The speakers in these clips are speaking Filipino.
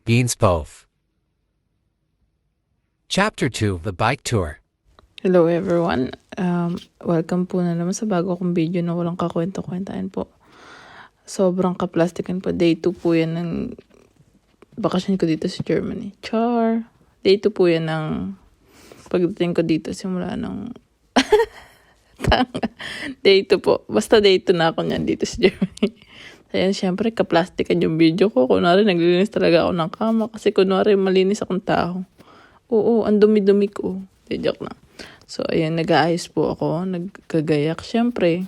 Beanspove. Chapter 2, The Bike Tour. Hello everyone. Welcome po na naman sa bago kong video na walang kakwento-kwentaan po. Sobrang kaplastikan po. Day 2 po yan ng bakasyon ko dito sa Germany. Char! Day 2 po yan ng pagdating ko dito simula ng Day 2 po. Basta day 2 na ako niyan dito sa Germany. Ayan, syempre, kaplastikan yung video ko. Kunwari, naglilinis talaga ako ng kama. Kasi kunwari, malinis akong tao. Oo, ang dumi-dumi ko. Joke lang. So, ayan, nag-aayos po ako. Nagkagayak. Syempre,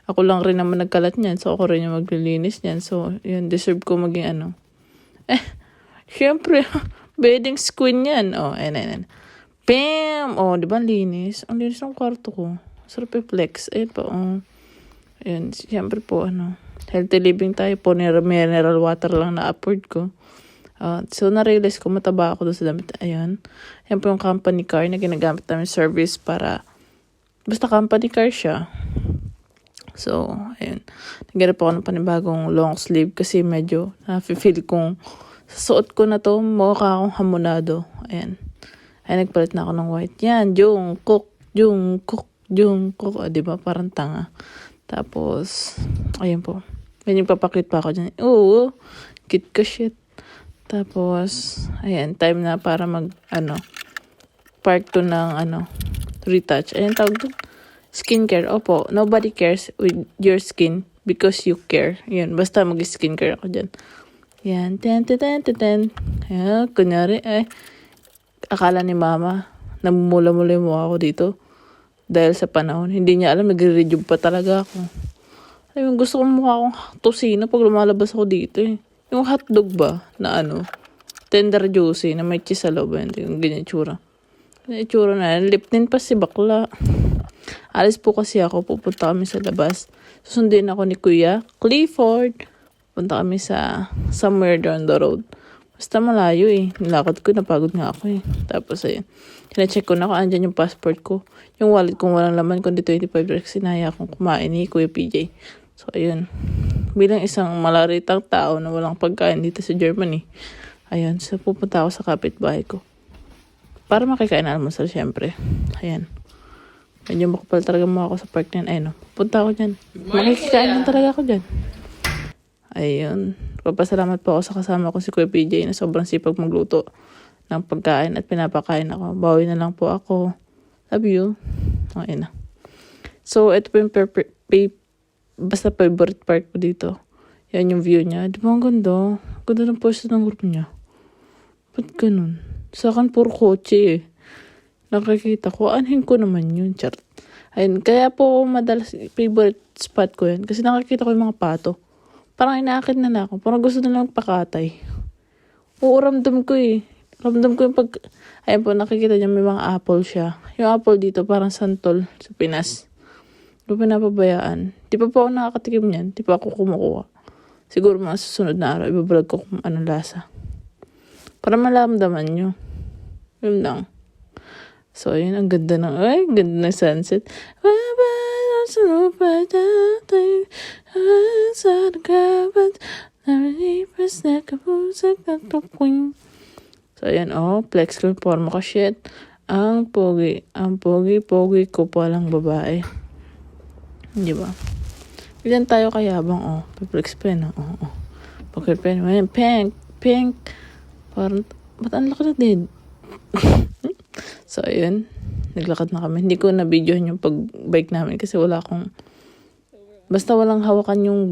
ako lang rin naman nagkalat niyan. So, ako rin yung maglilinis niyan. So, yun, deserve ko maging ano. Syempre, bedding queen yan. Oh, ayan. Bam! Oh, di ba linis? Ang linis ng kwarto ko. Sarap i-flex. Ayan po, oh. Ayan, syempre po, healthy living tayo po. Mineral water lang na upward ko. So, na-realize ko, mataba ako doon sa damit. Ayan. Ayan po yung company car na ginagamit namin service para, basta company car siya. So, ayan. Naghanap ako ng panibagong long sleeve kasi medyo na-feel kong sa suot ko na to, mukha akong hamonado. Ayan. Ayan, nagpalit na ako ng white. Yan, Jungkook. Diba? Parang tanga. Tapos, ayan po. Yan yung papakit pa ako dyan. Oo, cute ka shit. Tapos, ayan, time na para part to ng, retouch. Ayan, tawag doon. Skincare. Opo, nobody cares with your skin because you care. Yan, basta mag-skincare ako dyan. Yan, ten. Ayan, kunyari, akala ni mama, namumula-mula yung mukha ko dito. Dahil sa panahon. Hindi niya alam, nagre-rejuve pa talaga ako. Ayun, gusto kong mukha akong tosino pag lumalabas ako dito eh. Yung hotdog ba na tender juicy na may cheese sa loob. Yung ganyan tsura. Ganyan tsura na. Lip tint pa si bakla. Alis po kasi ako. Pupunta kami sa labas. Susundin ako ni Kuya Clifford. Punta kami sa somewhere down the road. Basta malayo eh. Nilakad ko. Napagod nga ako eh. Tapos ayun. Sina-check ko na kung andyan yung passport ko. Yung wallet kong walang laman. Kundi 25 direct. Sinaya akong kumain ni Kuya PJ. So ayun. Bilang isang malaritang tao na walang pagkain dito sa Germany. Ayun. So pupunta ako sa kapitbahay ko. Para makikain na almusal syempre. Ayan. Medyo makapal talaga mukha ako sa park na yun. Ayun. Pupunta ako dyan. Makikikain lang talaga ako dyan. Ayun. Papasalamat po ako sa kasama ko si Kuya PJ na sobrang sipag magluto ng pagkain at pinapakain ako. Bawi na lang po ako. Love you. Okay na. So, ito po yung basta favorite part ko dito. Yan yung view niya. Di ba ang ganda? Ganda ng pwesto ng group niya. Ba't ganun? Sa akin, puro kotse eh. Nakikita ko, anhin ko naman yun. Chart. Ayun, kaya po madalas favorite spot ko yan. Kasi nakikita ko yung mga pato. Parang inaakit na ako. Parang gusto na lang magpakatay. Oo, ramdam ko eh. Ramdam ko yung ayun po, nakikita niya may mga apple siya. Yung apple dito, parang santol sa Pinas. Di pa pinapabayaan. Di pa po ako nakakatikim niyan. Di pa ako kumukuha. Siguro mga susunod na araw, ibablog ko kung anong lasa. Para malamdaman nyo. Yun lang. So, yun, ang ganda ng sunset. So, ayan, flex ko yung forma ko, shit. Ang pogi ko palang babae. Di ba? Ilan tayo kayabang, flex pa yun, pocket pen, pink. Parang, ba't ang laki na din? So, ayun. Naglakad na kami. Hindi ko na-videohan yung pag-bike namin kasi basta walang hawakan yung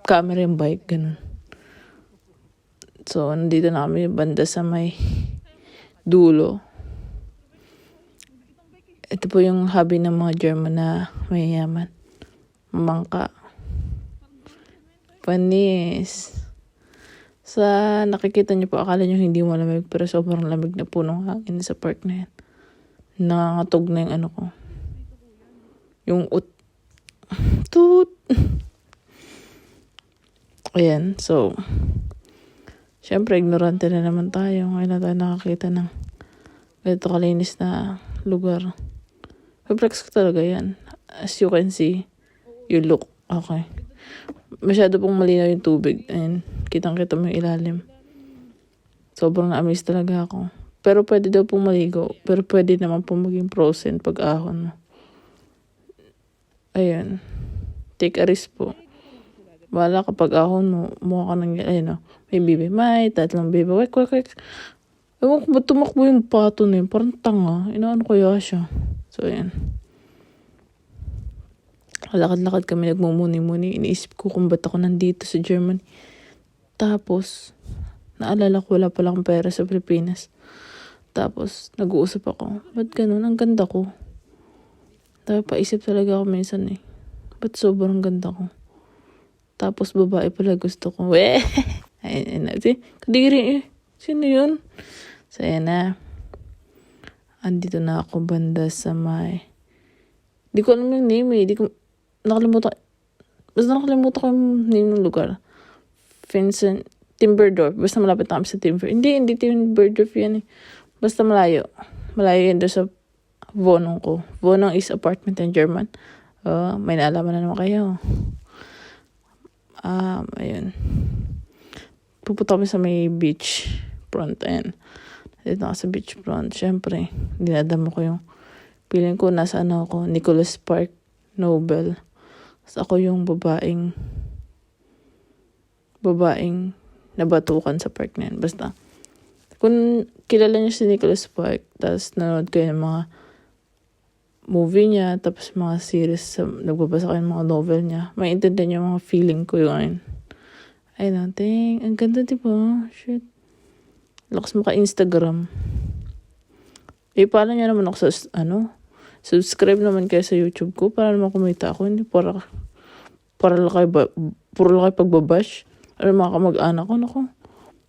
camera yung bike, ganun. So, nandito na kami banda sa may dulo. Ito po yung hobby ng mga German na mayayaman. Mamangka. Panis. Sa nakikita niyo po, akala niyo hindi malamig pero sobrang lamig na po ng hangin sa park na yan. Nangangatog na yung ko. Yung toot. Ayan, so syempre ignorante na naman tayo. Ngayon na tayo nakakita ng ganito kalinis na lugar. Flex ko talaga yan. As you can see, you look okay. Masyado pong malinaw yung tubig. Ayan, kitang-kita mo yung ilalim. Sobrang na-amaze talaga ako. Pero pwede daw pong maligo. Pero pwede naman pong maging frozen pag ahon mo. Ayun. Take a risk po. Wala kapag ahon mo, mukha ka nang, ayun o, may bibi. May tatlong bibi. Wek. Ewan ko ba't tumakbo yung pato na yun? Parang tanga. Inaano kaya siya? So, ayan. Lakad-lakad kami, nagmumuni-muni. Iniisip ko kung ba't ako nandito sa Germany. Tapos, naalala ko wala pala akong pera sa Pilipinas. Tapos, nag-uusap ako. Ba't ganun? Ang ganda ko. Tapos, paisip talaga ako minsan eh. Ba't sobrang ganda ko? Tapos, babae pala gusto ko. Weh! Ayun na. Kadiri eh. Sino yun? So, ayan na. Andito na ako banda sa may... Di ko alam yung name eh. Nakalimutan ko yung name ng lugar. Vincent, Timberdorf. Basta malapit na kami sa Timber. Hindi Timberdorf yan eh. Basta malayo. Malayo yan doon sa Wohnung ko. Wohnung is apartment in German. May naalaman na naman kayo. Ayun. Pupunta kami sa may beach front. Ayan. Dito ako sa beach front. Siyempre, dinadama ko yung feeling ko nasa ako, Nicholas Park Nobel. Tapos ako yung babaeng nabatukan sa park na yan. Basta, kung kilala niyo si Nicholas Park, tapos nanonood kayo ng mga movie niya, tapos mga series, nagbabasa kayo ng mga novel niya, maintindihan niyo yung mga feeling ko yun. Ay natin, ang ganda diba? Shit. Lakas mo ka Instagram. Paano niya naman ako sa, subscribe naman kayo sa YouTube ko para naman kumita ako. Hindi puro lang kayo pagbabash. Mga kamag-anak ko, naku.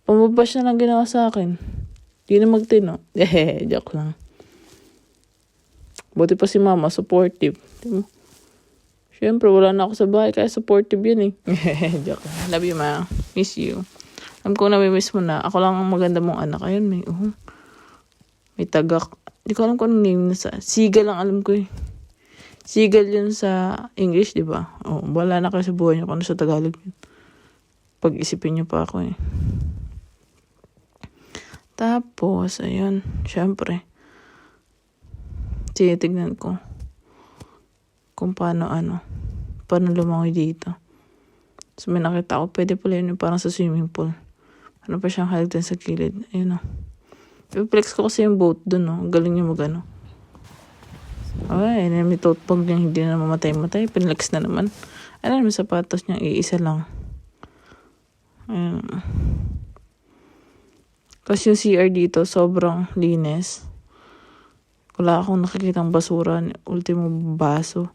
Pamabash na lang ginawa sa akin. Hindi na magtino. Joke lang. Buti pa si mama, supportive. Siyempre, wala na ako sa bahay, kaya supportive yun eh. Joke lang. Love you, ma. Miss you. Alam ko nami-miss mo na. Ako lang ang maganda mong anak. Ayun, may tagak. Hindi ko alam kung anong name na sa... Seagull lang alam ko eh. Seagull yun sa English, di ba? Wala na kayo sa buhay niyo kung ano sa Tagalog yun. Pag-isipin niyo pa ako eh. Tapos, ayun. Siyempre. Tinitignan ko. Kung paano lumangoy dito. So, may nakita ko. Pwede pala yun parang sa swimming pool. Ano pa siyang halik din sa kilid. Ayun i-flex ko kasi yung boat dun, galing niya magano. Ay, may tote bag niya, hindi na mamatay-matay. Pinlex na naman. May sapatos niya, iisa lang. Ayun. Kasi yung CR dito, sobrang linis. Wala akong nakikitang basura. Ultimo baso.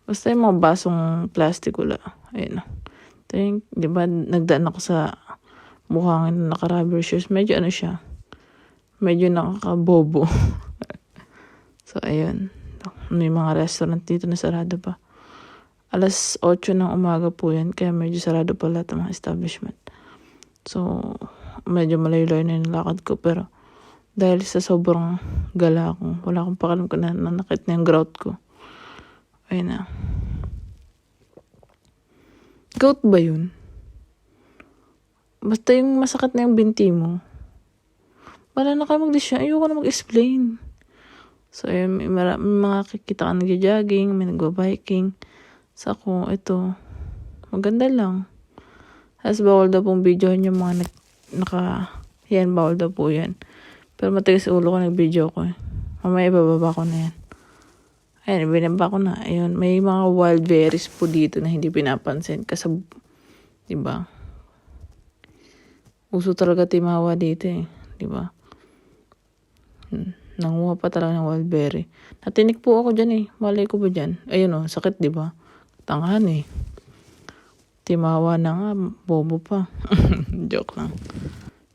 Basta yung mga basong plastic wala. Ayun. Di ba, nagdaan ako sa mukhang naka-rubber shoes. Medyo siya. Medyo nakakabobo. So, ayun. May mga restaurant dito na sarado pa. 8:00 ng umaga po yan. Kaya medyo sarado pa lahat ng mga establishment. So, medyo malayo-layo na yung lakad ko. Pero, dahil sa sobrang gala ko, wala akong pakalam ko na nanakit na yung grout ko. Ayun na. Gout ba yun? Basta yung masakit na yung binti mo. Wala na kayo mag-desisyon. Ayoko na mag-explain. So, ayun, may mga kikita ka nag-jogging, may nag-biking. So, ako, ito, maganda lang. Tapos, bawal daw pong videohan yung mga yan, bawal daw po yan. Pero matigas ulo ko nag-video ko eh. Mamaya ibababa ko na yan. Ayun, binaba ko na. Ayun, may mga wild berries po dito na hindi pinapansin. Kasi, diba? Uso talaga timawa dito eh. Diba? Nanguha pa talaga ng wild berry. Natinik po ako dyan eh. Malay ko ba dyan? Ayun sakit diba? Tangahan eh. Timawa na nga. Bobo pa. Joke lang.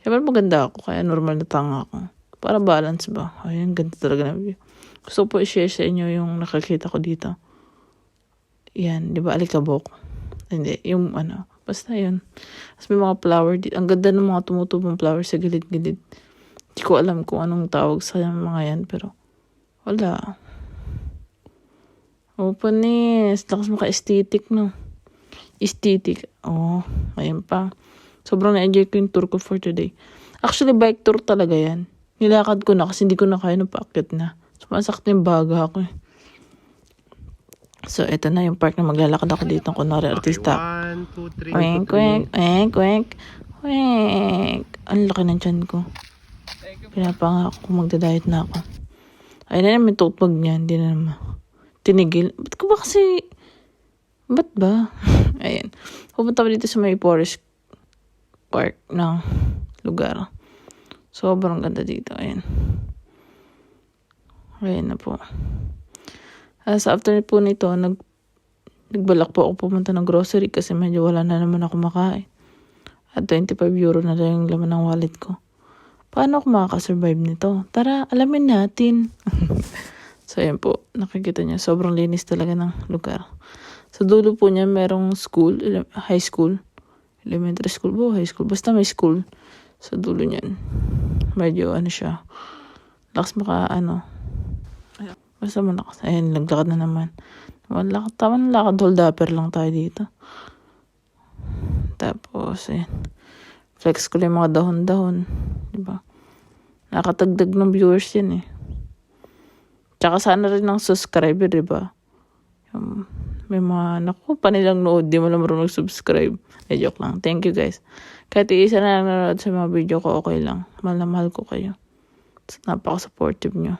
Siyempre maganda ako. Kaya normal na tanga ako. Para balance ba? Ayun, ganda talaga na view. Gusto po i-share sa inyo yung nakakita ko dito. Yan. Diba alikabok? Hindi. Yung basta yun. Tapos may mga flower dito. Ang ganda ng mga tumutubong flower sa gilid-gilid. Hindi ko alam kung anong tawag sa mga yan. Pero wala. Open Lakas mo ka-aesthetic no. aesthetic. Oh, ayan pa. Sobrang na-enjoy ko yung tour ko for today. Actually, bike tour talaga yan. Nilakad ko na kasi hindi ko na kaya nung paakyat na. Sumasakit yung baga ako eh. So, ito na yung part na maglalakad ako dito. Kunwari, artista. 1, 2, 3. Wink, wink, wink, wink, wink. Ang laki ng tiyan ko. Pinapangako ko magda-diet na ako. Ayun na naman, tutpag niya. Hindi na naman tinigil. Ba't ko ba kasi... Ba't ba? Ayan. Pupunta ko dito sa may forest park ng lugar. Sobrang ganda dito. Ayan. Ayan na po. Sa after po nito, nagbalak po ako pumunta ng grocery kasi medyo wala na naman ako makain. At 25 euro na lang yung laman ng wallet ko. Paano ako makakasurvive nito? Tara, alamin natin. So, ayan po. Nakikita niya. Sobrang linis talaga ng lugar. Sa dulo po niya, merong school, high school. Elementary school po, high school. Basta may school sa dulo niyan. Medyo ano siya. Lakas basta malakas. Ayan, naglakad na naman. Tama na lakad. Hold upper lang tayo dito. Tapos, ayan. Flex ko lang yung mga dahon-dahon. Diba? Nakatagdag ng viewers yan eh. Tsaka sana rin ng subscriber, diba? May mga, naku, pa nilang nood, di mo lang marunong subscribe. Joke lang. Thank you guys. Kahit isa na nanonood sa mga video ko, okay lang. Mahal na mahal ko kayo. Napaka-supportive nyo.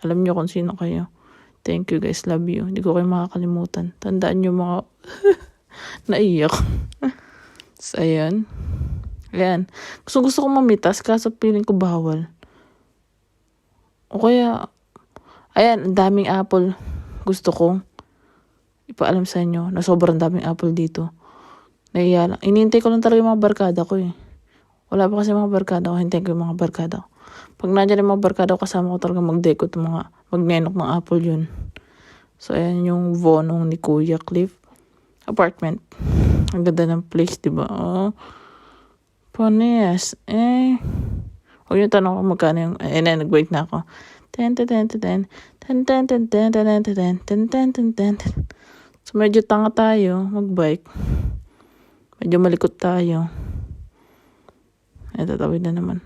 Alam nyo kung sino kayo. Thank you guys. Love you. Hindi ko kayo makakalimutan. Tandaan nyo mga naiyak. So, ayan. Ayan. Gusto ko mamitas kaso feeling ko bawal. O kaya, ayan, ang daming apple. Gusto ko ipaalam sa inyo na sobrang daming apple dito. Nahiya lang. Inintay ko lang talaga yung mga barkada ko eh. Wala pa kasi mga barkada ko. Hintayin ko yung mga barkada ko. Pag nandiyan yung mga barkada ko, kasama ko talaga mag-deco itong mga magnenok ng apple yun. So, ayan yung vonong ni Kuya Cliff. Apartment. Ang ganda ng place, diba? Oh. Panes. Huwag yung tanong ko magkano yung... nag-wait na ako. So, medyo tanga tayo mag-bike. Medyo malikot tayo. Tatawid na naman.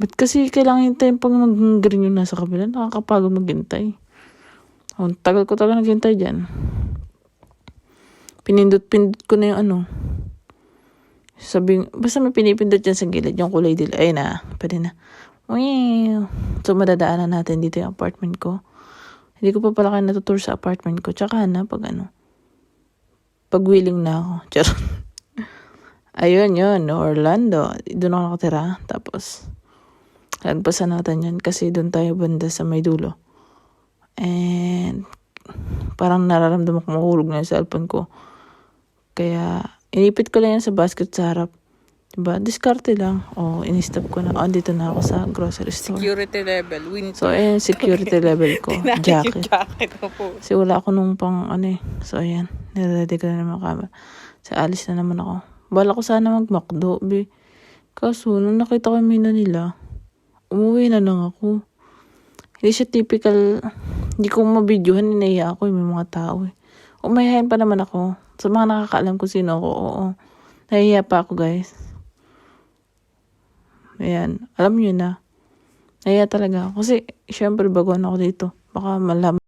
Ba't kasi kailangan hintayin pag mag-green yung nasa kabila? Nakakapagod maghintay. Tagal ko talaga naghintay dyan. Pinindot-pindot ko na yung basta may pinipindot dyan sa gilid, yung kulay dilaw. Ayun na, pwede na. Wow. So, madadaanan natin dito yung apartment ko. Hindi ko pa pala kayo natutour sa apartment ko. Tsaka na, pag willing na ako. Charot. Ayun yun, Orlando. Doon ako nakatira. Tapos, lagpasan natin yan kasi doon tayo banda sa may dulo. And, parang nararamdaman ko mahulog na yung cellphone ko. Kaya, inipit ko lang yan sa basket sa harap. Diba? Diskarte lang. In-stop ko na. Dito na ako sa grocery store. Security level. Winter. So, ayan, security level ko. Jacket. Yung jacket ko po. Kasi wala ako nung So, ayan. Niready ko na naman camera. So, alis na naman ako. Bala ko sana mag-McDo. Kaso, nung nakita ko yung menu nila, umuwi na lang ako. Hindi siya typical. Hindi ko mabidyohan. Inaya ako. May mga tao eh. Umayahin pa naman ako. Sa mga nakakaalam ko sino ako. Oo. Nahiya pa ako, guys. Ayan. Alam nyo na. Nahiya talaga ako. Kasi, syempre, baguhan ako dito. Baka malaman.